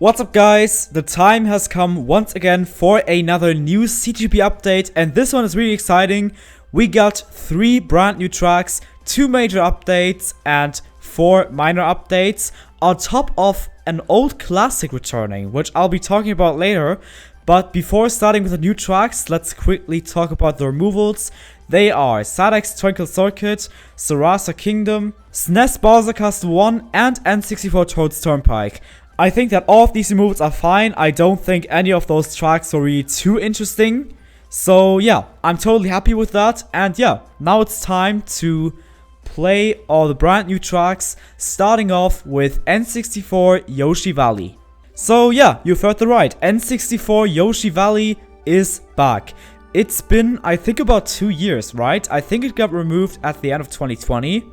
What's up guys, the time has come once again for another new CTGP update, and this one is really exciting. We got 3 brand new tracks, 2 major updates and 4 minor updates on top of an old classic returning, which I'll be talking about later. But before starting with the new tracks, let's quickly talk about the removals. They are Sadek's Twinkle Circuit, Sarasa Kingdom, SNES Baza Castle 1 and N64 Toad's Turnpike. I think that all of these removals are fine. I don't think any of those tracks were really too interesting. So yeah, I'm totally happy with that. And yeah, now it's time to play all the brand new tracks, starting off with N64 Yoshi Valley. So yeah, you've heard the right, N64 Yoshi Valley is back. It's been, I think, about 2 years, right? I think it got removed at the end of 2020.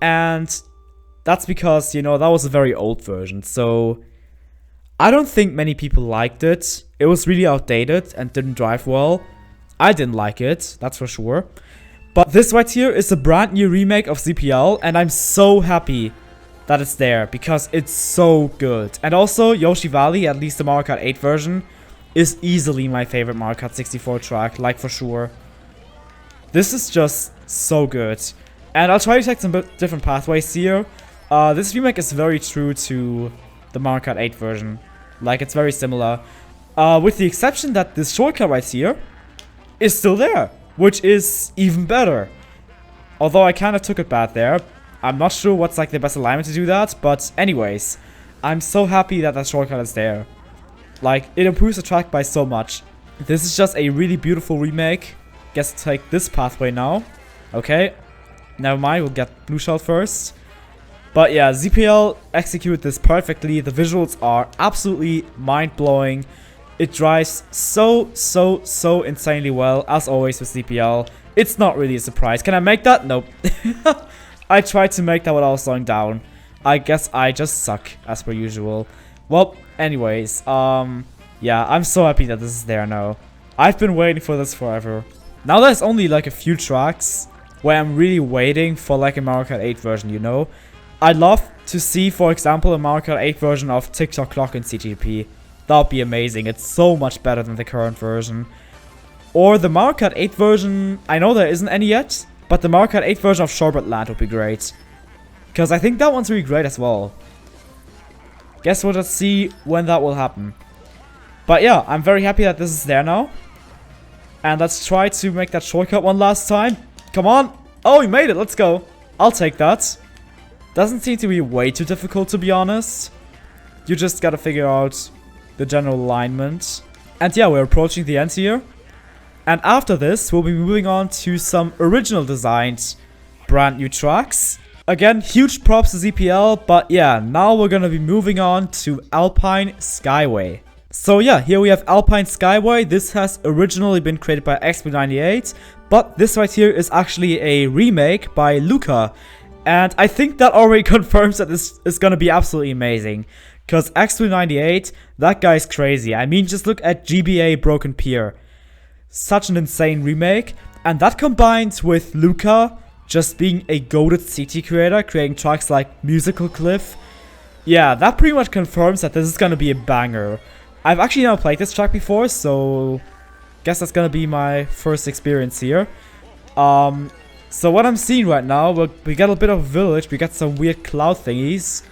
And that's because, you know, that was a very old version, so I don't think many people liked it. It was really outdated and didn't drive well. I didn't like it, that's for sure. But this right here is a brand new remake of ZPL, and I'm so happy that it's there because it's so good. And also, Yoshi Valley, at least the Mario Kart 8 version, is easily my favorite Mario Kart 64 track, like for sure. This is just so good. And I'll try to take some different pathways here. This remake is very true to the Mario Kart 8 version. Like, it's very similar. With the exception that this shortcut right here is still there, which is even better. Although I kind of took it bad there. I'm not sure what's like the best alignment to do that, but anyways, I'm so happy that that shortcut is there. Like, it improves the track by so much. This is just a really beautiful remake. Guess I'll take this pathway now. Okay, never mind, we'll get Blue Shell first. But yeah, ZPL executed this perfectly. The visuals are absolutely mind-blowing. It drives so insanely well, as always with ZPL. It's not really a surprise. Can I make that? Nope. I tried to make that without slowing down. I guess I just suck, as per usual. Well, anyways, yeah, I'm so happy that this is there now. I've been waiting for this forever. Now there's only like a few tracks where I'm really waiting for like a Mario Kart 8 version, you know? I'd love to see, for example, a Mario Kart 8 version of TikTok Clock in CTGP. That would be amazing. It's so much better than the current version. Or the Mario Kart 8 version, I know there isn't any yet, but the Mario Kart 8 version of Sherbet Land would be great. Because I think that one's really great as well. Guess we'll just see when that will happen. But yeah, I'm very happy that this is there now. And let's try to make that shortcut one last time. Come on. Oh, we made it. Let's go. I'll take that. Doesn't seem to be way too difficult, to be honest. You just gotta figure out the general alignment. And yeah, we're approaching the end here. And after this, we'll be moving on to some original designed brand new tracks. Again, huge props to ZPL, but yeah, now we're gonna be moving on to Alpine Skyway. So yeah, here we have Alpine Skyway. This has originally been created by XP98, but this right here is actually a remake by Luca. And I think that already confirms that this is gonna be absolutely amazing. Because X298, that guy's crazy. I mean, just look at GBA Broken Pier. Such an insane remake. And that combined with Luca just being a goated CT creator, creating tracks like Musical Cliff. Yeah, that pretty much confirms that this is gonna be a banger. I've actually never played this track before, so guess that's gonna be my first experience here. So what I'm seeing right now, we got a bit of a village, we got some weird cloud thingies.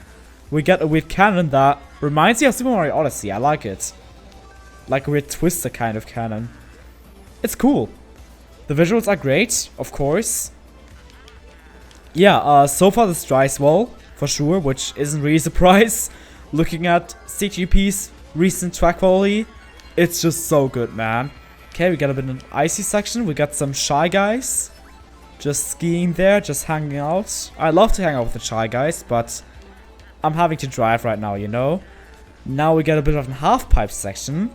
We got a weird cannon that reminds me of Super Mario Odyssey, I like it. Like a weird twister kind of cannon. It's cool. The visuals are great, of course. Yeah, so far this drives well, for sure, which isn't really a surprise. Looking at CTGP's recent track quality, it's just so good, man. Okay, we got a bit of an icy section, we got some Shy Guys. Just skiing there, just hanging out. I love to hang out with the Shy Guys, but I'm having to drive right now, you know? Now we get a bit of a half-pipe section.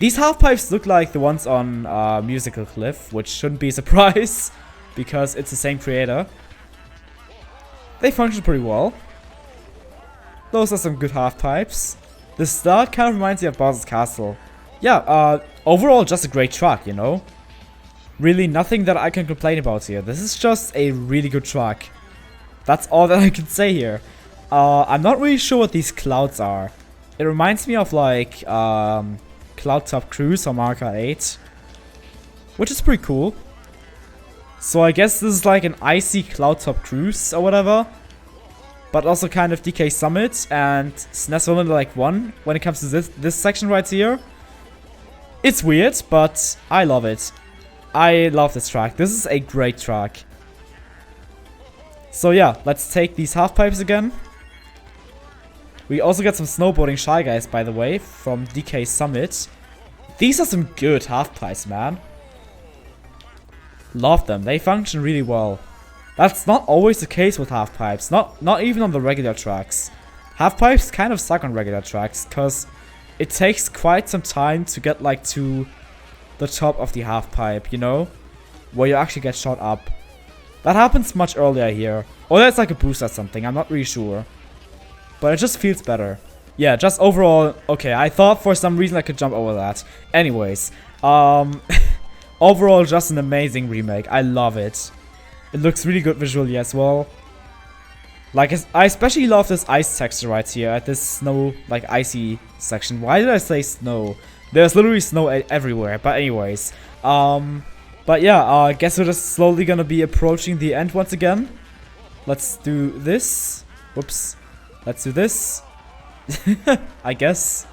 These half-pipes look like the ones on Musical Cliff, which shouldn't be a surprise, because it's the same creator. They function pretty well. Those are some good half-pipes. The start kind of reminds me of Baza's Castle. Yeah, overall just a great track, you know? Really nothing that I can complain about here. This is just a really good track. That's all that I can say here. I'm not really sure what these clouds are. It reminds me of like Cloud Top Cruise or Mario Kart 8, which is pretty cool. So I guess this is like an icy Cloud Top Cruise or whatever, but also kind of DK Summit and SNES Vanilla like 1 when it comes to this section right here. It's weird, but I love it. I love this track. This is a great track. So yeah, let's take these half pipes again. We also got some snowboarding Shy Guys, by the way, from DK Summit. These are some good half pipes, man. Love them. They function really well. That's not always the case with half pipes. Not even on the regular tracks. Half pipes kind of suck on regular tracks, because it takes quite some time to get like to the top of the half pipe, you know? Where you actually get shot up. That happens much earlier here. Or that's like a boost or something, I'm not really sure. But it just feels better. Yeah, just overall, okay, I thought for some reason I could jump over that. Anyways, overall just an amazing remake, I love it. It looks really good visually as well. Like, I especially love this ice texture right here at this snow, like icy section. Why did I say snow? There's literally snow everywhere, but anyways. But yeah, I guess we're just slowly gonna be approaching the end once again. Let's do this. Whoops. Let's do this. I guess.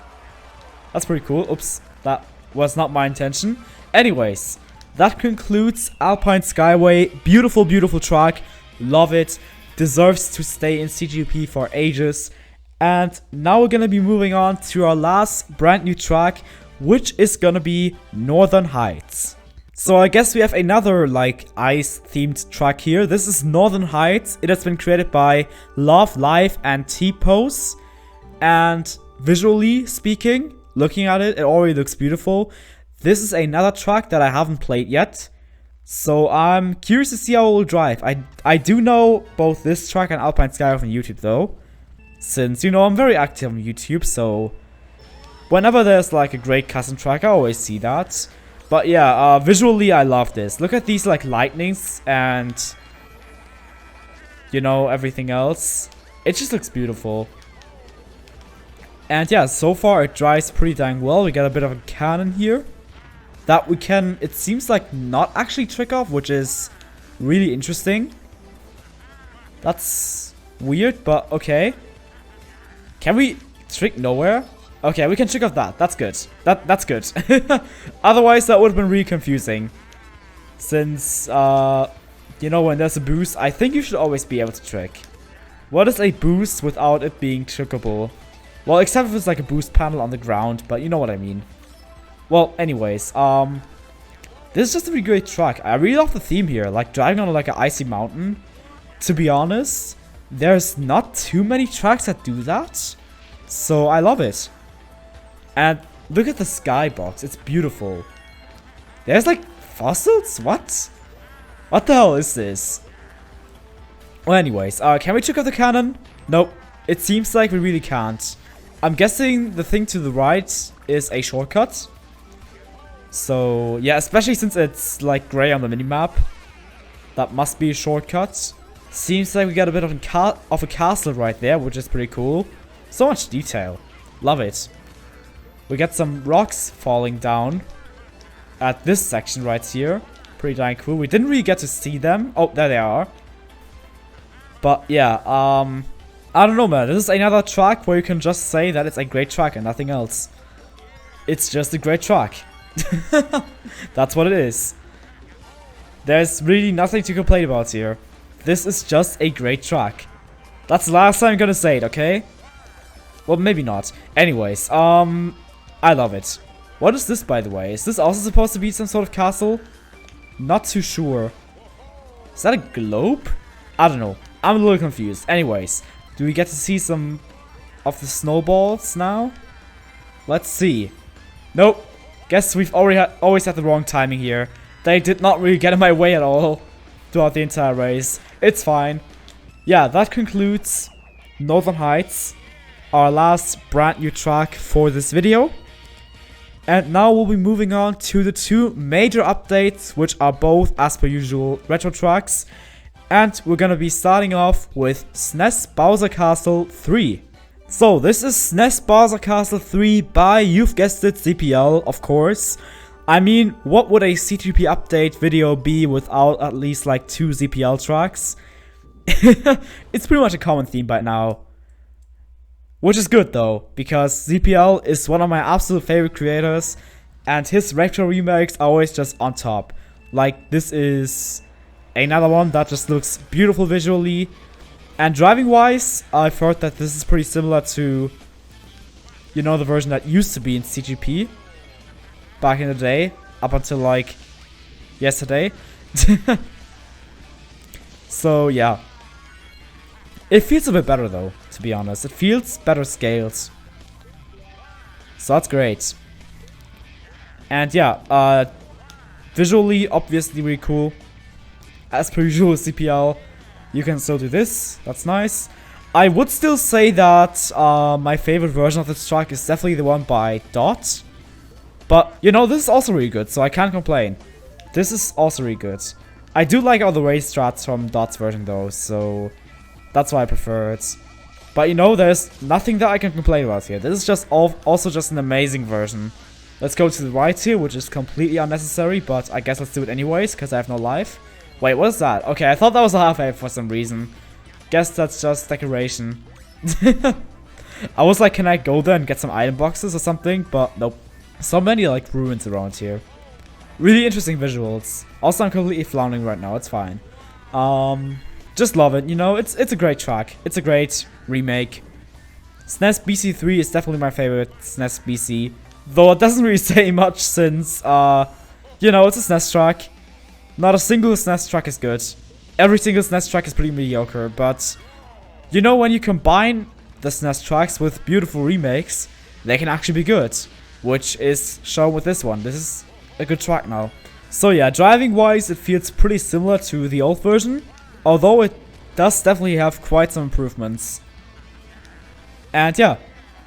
That's pretty cool. Oops. That was not my intention. Anyways, that concludes Alpine Skyway. Beautiful, beautiful track. Love it. Deserves to stay in CTGP for ages. And now we're gonna be moving on to our last brand new track, which is gonna be Northern Heights. So I guess we have another like ice themed track here. This is Northern Heights. It has been created by Love Live and T-Pose. And visually speaking, looking at it, it already looks beautiful. This is another track that I haven't played yet. So I'm curious to see how it will drive. I do know both this track and Alpine Skyway on YouTube though. Since, you know, I'm very active on YouTube, so whenever there's like a great custom track, I always see that. But yeah, visually I love this. Look at these like lightnings and, you know, everything else. It just looks beautiful. And yeah, so far it drives pretty dang well. We got a bit of a cannon here that we can, it seems like, not actually trick off, which is really interesting. That's weird, but okay. Can we trick nowhere? Okay, we can trick off that. That's good. That's good. Otherwise, that would have been really confusing. Since, you know, when there's a boost, I think you should always be able to trick. What is a boost without it being trickable? Well, except if it's like a boost panel on the ground, but you know what I mean. Well, anyways, this is just a really great track. I really love the theme here, like driving on like an icy mountain. To be honest, there's not too many tracks that do that, so I love it. And look at the skybox, it's beautiful. There's like fossils? What? What the hell is this? Well, anyways, can we check out the cannon? Nope, it seems like we really can't. I'm guessing the thing to the right is a shortcut. So, yeah, especially since it's like gray on the minimap. That must be a shortcut. Seems like we got a bit of a castle right there, which is pretty cool. So much detail. Love it. We got some rocks falling down at this section right here. Pretty dang cool. We didn't really get to see them. Oh, there they are. But yeah, I don't know, man. This is another track where you can just say that it's a great track and nothing else. It's just a great track. That's what it is. There's really nothing to complain about here. This is just a great track. That's the last time I'm gonna say it, okay? Well, maybe not. Anyways, I love it. What is this, by the way? Is this also supposed to be some sort of castle? Not too sure. Is that a globe? I don't know. I'm a little confused. Anyways, do we get to see some of the snowballs now? Let's see. Nope. Guess we've always had the wrong timing here. They did not really get in my way at all throughout the entire race. It's fine. Yeah, that concludes Northern Heights, our last brand new track for this video. And now we'll be moving on to the two major updates, which are both, as per usual, retro tracks. And we're gonna be starting off with SNES Bowser Castle 3. So, this is SNES Baza Castle 3 by, you've guessed it, CPL, of course. I mean, what would a CTGP update video be without at least like 2 ZPL tracks? It's pretty much a common theme by now. Which is good though, because ZPL is one of my absolute favorite creators, and his retro remakes are always just on top. Like, this is another one that just looks beautiful visually. And driving wise, I've heard that this is pretty similar to, you know, the version that used to be in CGP back in the day, up until like yesterday. So yeah, it feels a bit better though, to be honest. It feels better scaled, so that's great. And yeah, visually obviously really cool. As per usual with CPL, you can still do this, that's nice. I would still say that my favorite version of this track is definitely the one by Dot. But, you know, this is also really good, so I can't complain. This is also really good. I do like all the race strats from Dot's version though, so that's why I prefer it. But, you know, there's nothing that I can complain about here. This is just also just an amazing version. Let's go to the right here, which is completely unnecessary, but I guess let's do it anyways, because I have no life. Wait, what is that? Okay, I thought that was a half-A for some reason. Guess that's just decoration. I was like, can I go there and get some item boxes or something? But nope. So many like ruins around here. Really interesting visuals. Also, I'm completely floundering right now. It's fine. Just love it. You know, it's a great track. It's a great remake. SNES BC3 is definitely my favorite SNES BC. Though it doesn't really say much since, you know, it's a SNES track. Not a single SNES track is good. Every single SNES track is pretty mediocre. But, you know, when you combine the SNES tracks with beautiful remakes, they can actually be good. Which is shown with this one. This is a good track now. So yeah, driving wise it feels pretty similar to the old version, although it does definitely have quite some improvements. And yeah,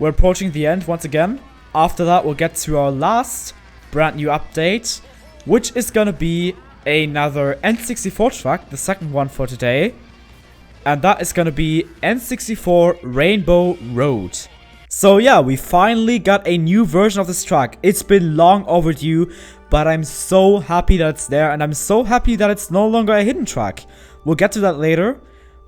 we're approaching the end once again. After that we'll get to our last brand new update, which is gonna be another N64 track, the second one for today. And that is gonna be N64 Rainbow Road. So yeah, we finally got a new version of this track. It's been long overdue, but I'm so happy that it's there, and I'm so happy that it's no longer a hidden track. We'll get to that later.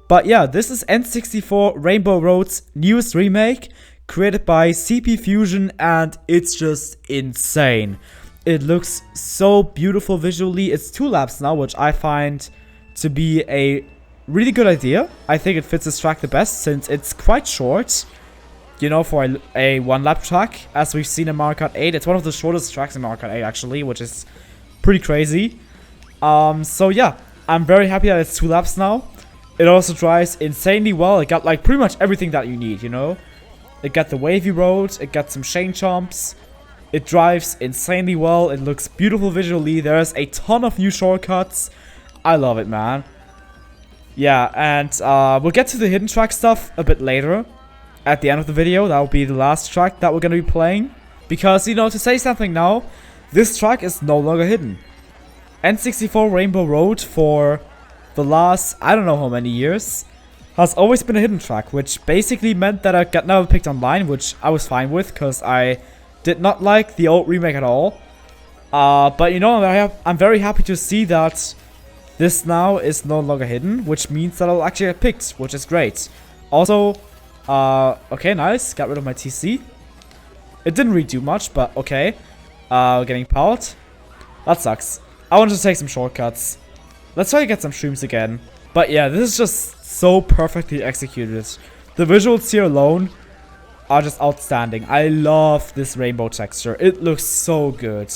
But yeah, this is N64 Rainbow Road's newest remake, created by CP Fusion, and it's just insane. It looks so beautiful visually. It's 2 laps now, which I find to be a really good idea. I think it fits this track the best since it's quite short. You know, for a 1-lap track, as we've seen in Mario Kart 8. It's one of the shortest tracks in Mario Kart 8, actually, which is pretty crazy. So yeah, I'm very happy that it's 2 laps now. It also drives insanely well. It got, like, pretty much everything that you need, you know? It got the wavy road, it got some chain jumps. It drives insanely well, it looks beautiful visually. There's a ton of new shortcuts. I love it, man. Yeah, and we'll get to the hidden track stuff a bit later. At the end of the video, that will be the last track that we're going to be playing. Because, you know, to say something now, this track is no longer hidden. N64 Rainbow Road for the last, I don't know how many years, has always been a hidden track, which basically meant that I got never picked online, which I was fine with, because I did not like the old remake at all. But, you know, I'm very happy to see that this now is no longer hidden, which means that I'll actually get picked, which is great. Also, okay, nice. Got rid of my TC. It didn't really do much, but okay. Getting powered. That sucks. I wanted to take some shortcuts. Let's try to get some streams again. But yeah, this is just so perfectly executed. The visuals here alone are just outstanding. I love this rainbow texture. It looks so good.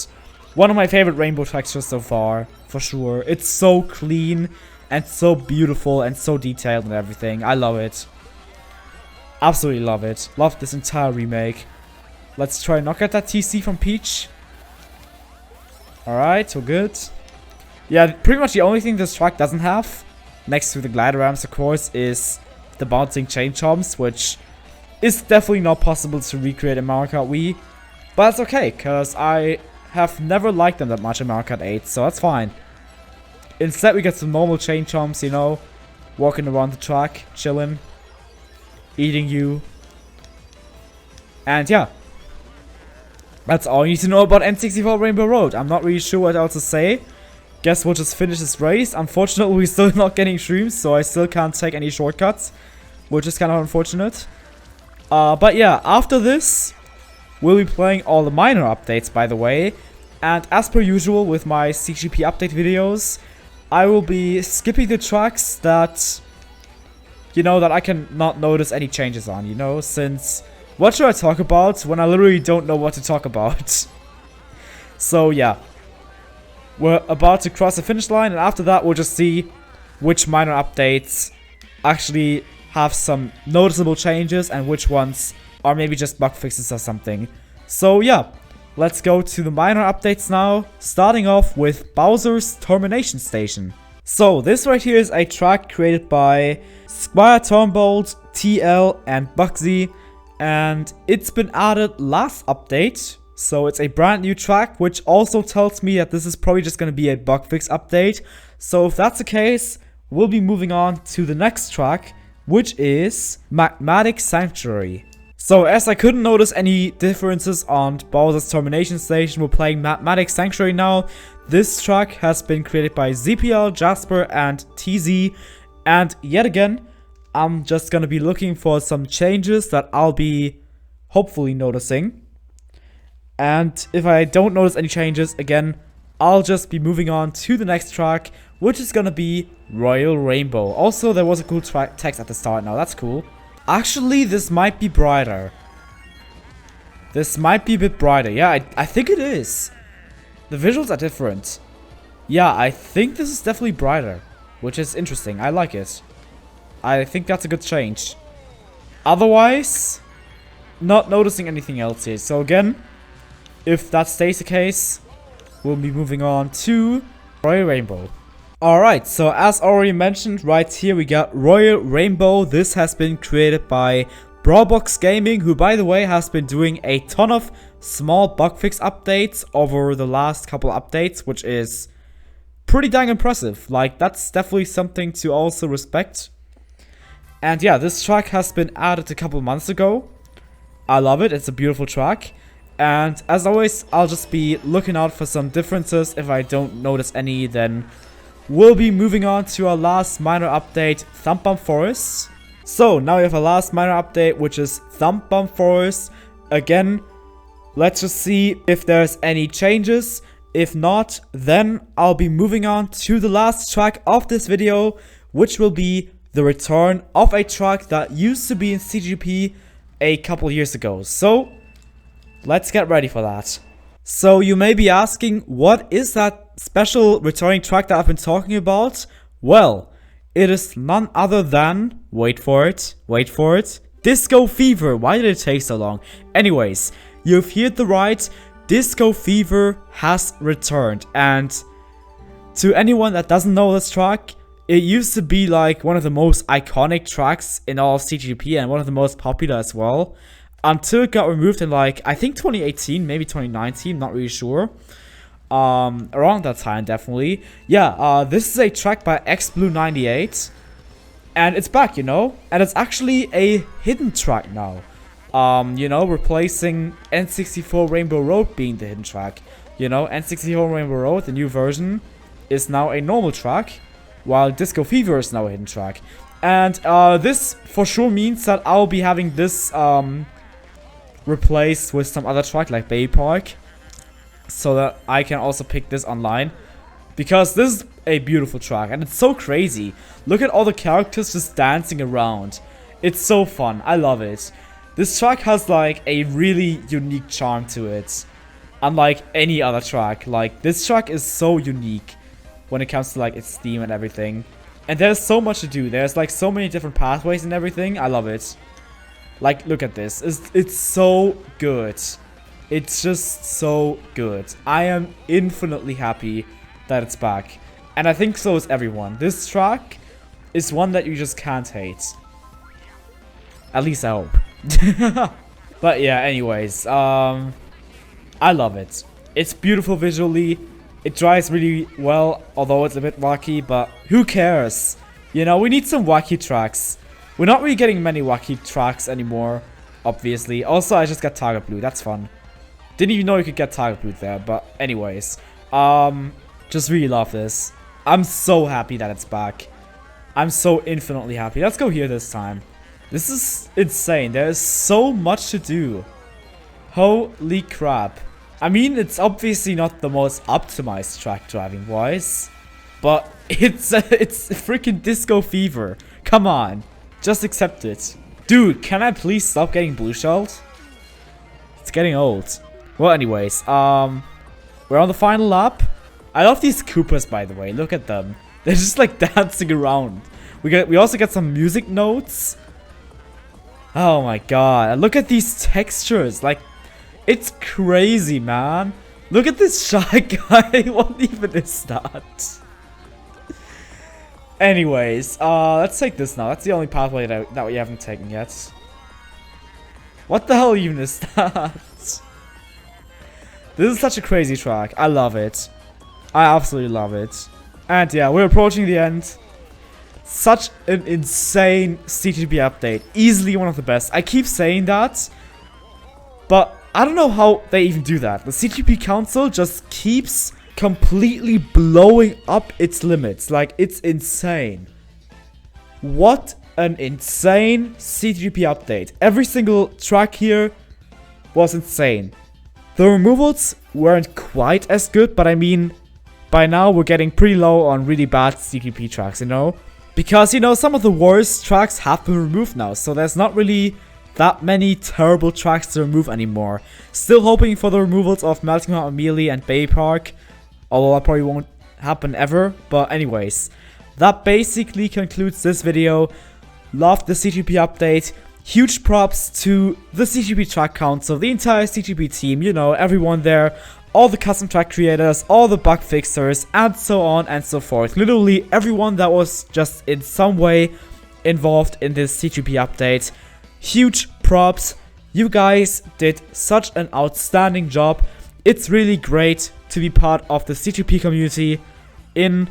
One of my favorite rainbow textures so far, for sure. It's so clean and so beautiful and so detailed and everything. I love it. Absolutely love it. Love this entire remake. Let's try and not get that TC from Peach. Alright, so good. Yeah, pretty much the only thing this track doesn't have, next to the glider ramps of course, is the bouncing chain jumps, which is definitely not possible to recreate in Mario Kart Wii. But that's okay, because I have never liked them that much in Mario Kart 8, so that's fine. Instead we get some normal chain jumps, you know, walking around the track, chilling, eating you. And yeah, that's all you need to know about N64 Rainbow Road. I'm not really sure what else to say. Guess we'll just finish this race. Unfortunately, we're still not getting shrooms, so I still can't take any shortcuts, which is kind of unfortunate. But yeah, after this, we'll be playing all the minor updates, by the way. And as per usual with my CTGP update videos, I will be skipping the tracks that, you know, that I can not notice any changes on, you know, since what should I talk about when I literally don't know what to talk about? So yeah, we're about to cross the finish line, and after that we'll just see which minor updates actually have some noticeable changes and which ones are maybe just bug fixes or something. So yeah, let's go to the minor updates now, starting off with Bowser's Termination Station. So this right here is a track created by Squire Turnbolt, TL, and Bugsy, and it's been added last update. So it's a brand new track, which also tells me that this is probably just going to be a bug fix update. So if that's the case, we'll be moving on to the next track, which is Magmatic Sanctuary. So as I couldn't notice any differences on Bowser's Termination Station, we're playing Magmatic Sanctuary now. This track has been created by ZPL, Jasper, and TZ. And yet again, I'm just gonna be looking for some changes that I'll be hopefully noticing. And if I don't notice any changes, again, I'll just be moving on to the next track, which is gonna be Royal Rainbow. Also, there was a cool track text at the start now, that's cool. Actually, this might be brighter. This might be a bit brighter. Yeah, I think it is. The visuals are different. Yeah, I think this is definitely brighter, which is interesting. I like it. I think that's a good change. Otherwise, not noticing anything else here. So again, if that stays the case, we'll be moving on to Royal Rainbow. Alright, so as already mentioned, right here we got Royal Rainbow. This has been created by Brawlbox Gaming, who by the way has been doing a ton of small bug fix updates over the last couple updates, which is pretty dang impressive. Like, that's definitely something to also respect. And yeah, this track has been added a couple months ago. I love it, it's a beautiful track. And as always, I'll just be looking out for some differences. If I don't notice any, then we'll be moving on to our last minor update, Thump Bump Forest. So now we have a last minor update, which is Thump Bump Forest. Again, let's just see if there's any changes. If not, then I'll be moving on to the last track of this video, which will be the return of a track that used to be in CTGP a couple years ago. So let's get ready for that. So you may be asking, what is that special returning track that I've been talking about? Well, it is none other than, wait for it, Disco Fever. Why did it take so long? Anyways, you've heard the right, Disco Fever has returned. And to anyone that doesn't know this track, it used to be like one of the most iconic tracks in all of CTGP and one of the most popular as well. Until it got removed in like, I think 2018, maybe 2019, not really sure. Around that time, definitely. Yeah, this is a track by XBlue98. And it's back, you know? And it's actually a hidden track now. You know, replacing N64 Rainbow Road being the hidden track. You know, N64 Rainbow Road, the new version, is now a normal track, while Disco Fever is now a hidden track. And this for sure means that I'll be having this replaced with some other track like Bay Park, so that I can also pick this online, because this is a beautiful track and it's so crazy. Look at all the characters just dancing around. It's so fun. I love it. This track has like a really unique charm to it, unlike any other track. Like, this track is so unique when it comes to like its theme and everything, and there's so much to do. There's like so many different pathways and everything. I love it. Like, look at this. It's so good. It's just so good. I am infinitely happy that it's back. And I think so is everyone. This track is one that you just can't hate. At least I hope. But yeah, anyways. I love it. It's beautiful visually. It drives really well, although it's a bit wacky, but who cares? You know, we need some wacky tracks. We're not really getting many wacky tracks anymore. obviously. Also, I just got target blue. That's fun. Didn't even know you could get target blue there, but anyways. Just really love this. I'm so happy that it's back. I'm so infinitely happy. Let's go here this time. This is insane. There is so much to do. Holy crap. I mean, it's obviously not the most optimized track driving wise, but it's freaking Disco Fever. Come on. Just accept it. Dude, can I please stop getting blue shelled? It's getting old. Well, anyways, we're on the final lap. I love these Koopas, by the way. Look at them. They're just like dancing around. We also get some music notes. Oh my god. And look at these textures. Like, it's crazy, man. Look at this shy guy. What even is that? Anyways, let's take this now. That's the only pathway that we haven't taken yet. What the hell even is that? This is such a crazy track. I love it. I absolutely love it. And yeah, we're approaching the end. Such an insane CTGP update. Easily one of the best. I keep saying that, but I don't know how they even do that. The CTGP Council just keeps completely blowing up its limits. Like, it's insane. What an insane CTGP update. Every single track here was insane. The removals weren't quite as good, but I mean, by now we're getting pretty low on really bad CTGP tracks, you know? Because, you know, some of the worst tracks have been removed now, so there's not really that many terrible tracks to remove anymore. Still hoping for the removals of Melting Mount Amelie and Bay Park, although that probably won't happen ever. But anyways, that basically concludes this video. Loved the CTGP update. Huge props to the CTGP Track Council, the entire CTGP team, you know, everyone there, all the custom track creators, all the bug fixers, and so on and so forth. Literally everyone that was just in some way involved in this CTGP update. Huge props. You guys did such an outstanding job. It's really great to be part of the CTGP community in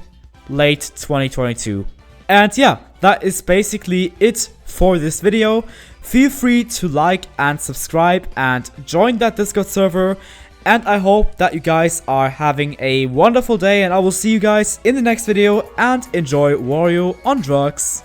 late 2022. And yeah, that is basically it for this video. Feel free to like and subscribe and join that Discord server. And I hope that you guys are having a wonderful day, and I will see you guys in the next video, and enjoy Wario on drugs.